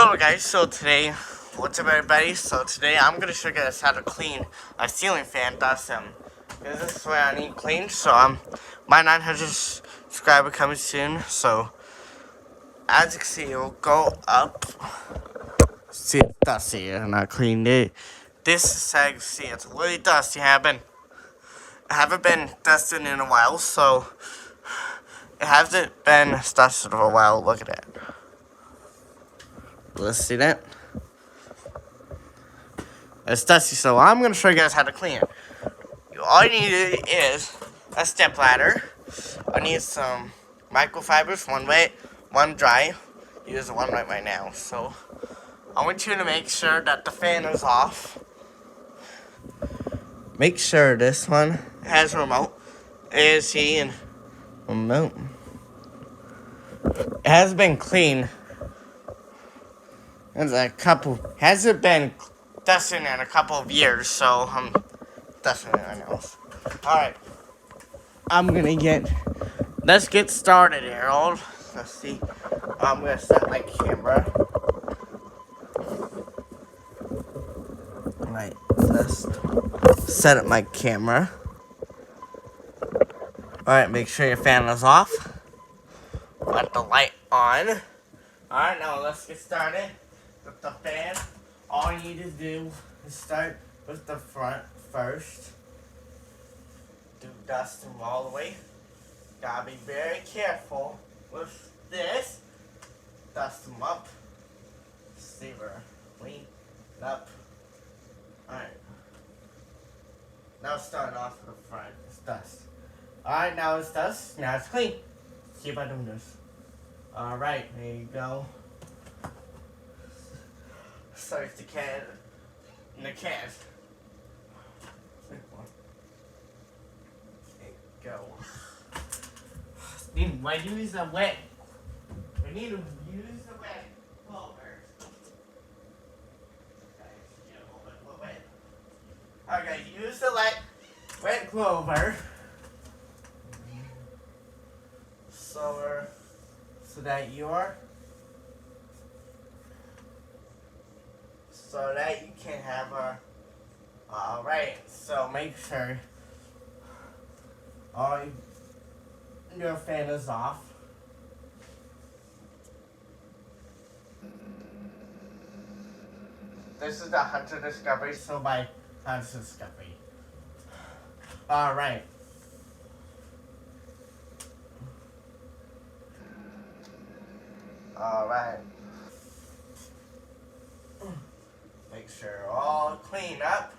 Hello guys, so today, what's up everybody? So today I'm going to show you guys how to clean a ceiling fan dust. This is where I need cleaned, so my 900 subscriber coming soon, so as you can see, it'll go up. See, it's dusty and I cleaned it. This is how you can see, it's really dusty. I haven't been dusted in a while, so it hasn't been dusted for a while. Look at that. Let's see that. It's dusty, so I'm going to show you guys how to clean it. All you need is a step ladder. I need some microfibers, one wet, one dry. Use the one right now. So I want you to make sure that the fan is off. Make sure this one has a remote, AC, and remote. It has been cleaned. Hasn't been dusted in a couple of years, so I'm dusting it right now. Alright. Let's get started, Harold. Let's see. I'm gonna set my camera. Right, let's set up my camera. Alright, make sure your fan is off. Let the light on. Alright, now let's get started with the fan. All you need to do is start with the front first. Do dust them all the way. Gotta be very careful with this. Dust them up. See where clean it up. Alright. Now start off with the front. It's dust. Alright, now it's dust. Now it's clean. See if I do this. Alright, there you go. Start the can. In the can. There you go. We use the wet. We need to use the wet clover. Okay, use the wet clover. So that you can have a. Alright, so make sure your fan is off. This is the Hunter Discovery, so by Hunter Discovery. Alright. Alright. Make sure all clean up.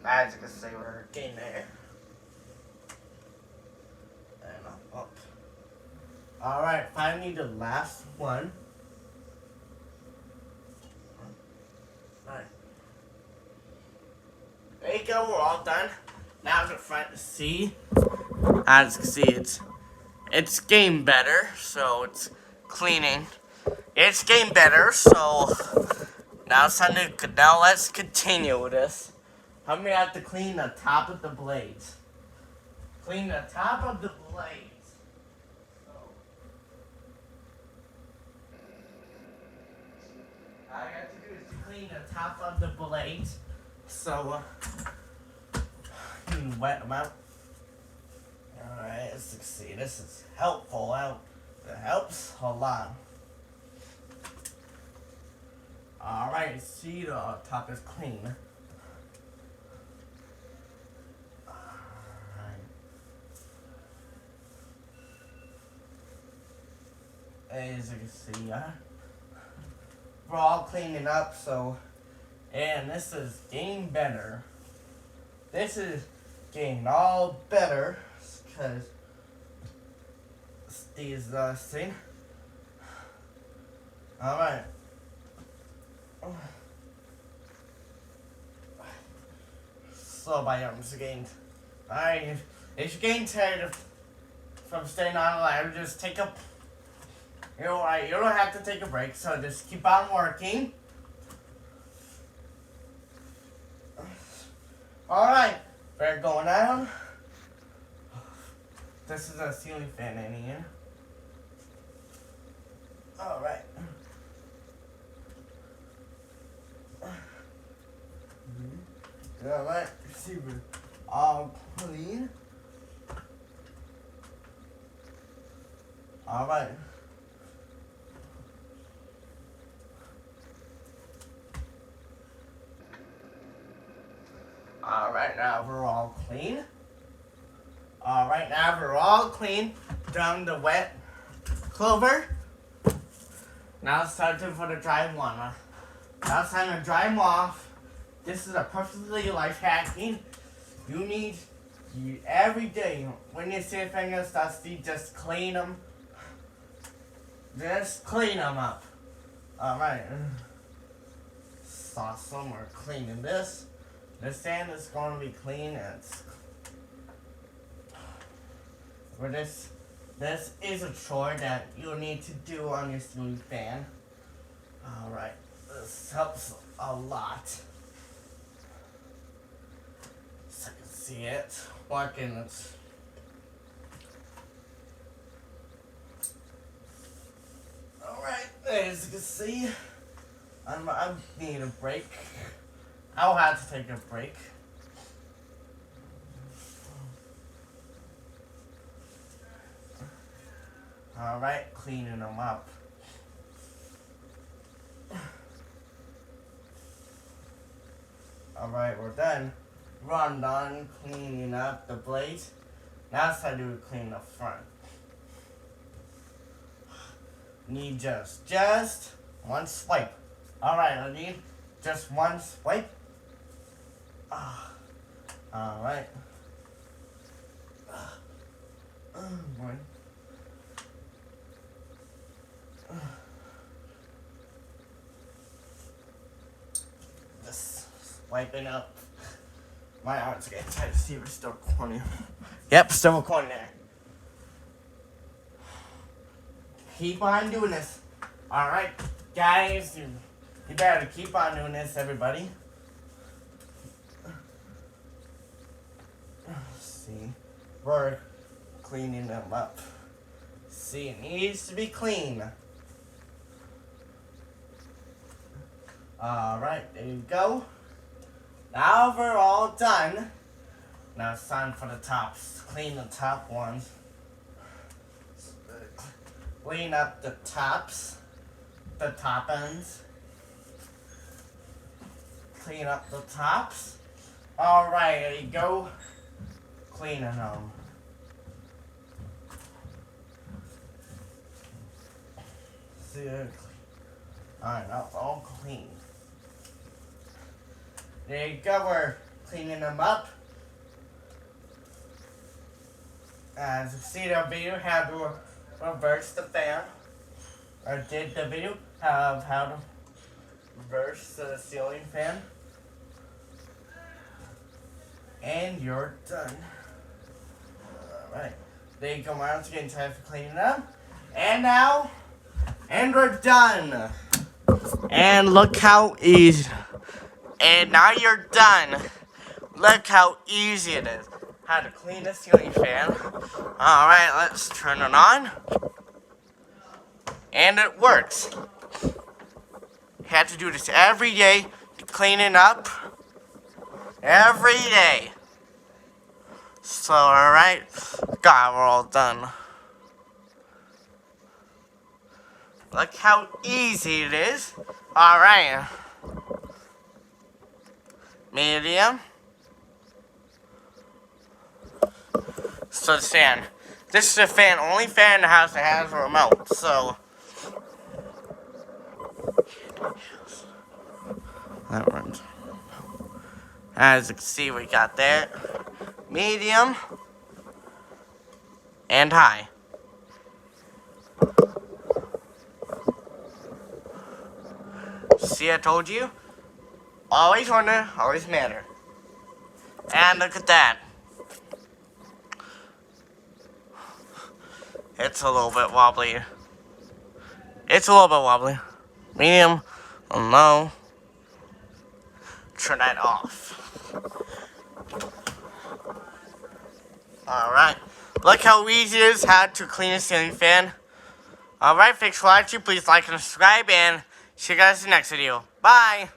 As you can see, we're getting there. And up. Alright, finally the last one. Alright. There you go, we're all done. Now the front seat. As you can see, it's getting better, so it's cleaning. It's getting better, so now it's time to, now let's continue with this. I'm gonna have to clean the top of the blades. Clean the top of the blades. All I have to do is to clean the top of the blades. So, you can wet them out. Alright, let's see. This is helpful. It helps a lot. Alright, see the top is clean. As you can see, we're all cleaning up, and this is getting better. This is getting all better, because these thing. Alright. So my arms again. Alright, if you're getting tired from staying on the ladder, just take a. You don't have to take a break, so just keep on working. Alright, we're going down. this is a ceiling fan in here. Alright. Alright, see we're all clean. Alright. Alright, now we're all clean. Alright, now we're all clean. Done the wet clover. Now it's time to put the dry one on. Now it's time to dry them off. This is a perfectly life hacking. You need every day when you see your fingers dusty, just clean them. Just clean them up. Alright. Awesome, we're cleaning this. This sand is going to be clean. This is a chore that you'll need to do on your ceiling fan. Alright, this helps a lot. So you can see it working. Alright, as you can see, I need a break. I'll have to take a break. Alright, cleaning them up. Alright, we're done. We're done cleaning up the blades. Now it's time to clean the front. Need just one swipe. Alright, I need just one swipe. Alright. One. Just wiping up. My arms getting tight to see if it's still recording. Yep, still recording there. Keep on doing this. Alright, guys, you better keep on doing this, everybody. See, we're cleaning them up. See, it needs to be clean. Alright, there you go. Now we're all done. Now it's time for the tops. Clean the top ones. Clean up the tops. The top ends. Clean up the tops. Alright, there you go. Cleaning them. See, alright, now it's all clean. There you go, we're cleaning them up. As you see the video, how to reverse the fan. Or did the video of how to reverse the ceiling fan. And you're done. Alright. There you go, once again, time for cleaning up. And now, and we're done. And look how easy. And now you're done. Look how easy it is. How to clean the ceiling fan. Alright, let's turn it on. And it works. You have to do this every day to clean it up. Every day. So, alright. God, we're all done. Look how easy it is. Alright. Medium. So the fan. This is a fan, only fan in the house that has a remote, so. That runs. As you can see, we got that. Medium. And high. See, I told you. Always wonder, always matter. And look at that. It's a little bit wobbly. It's a little bit wobbly. Medium, low. Turn that off. Alright. Look how easy it is how to clean a ceiling fan. Alright, thanks for watching. Please like and subscribe, and see you guys in the next video. Bye!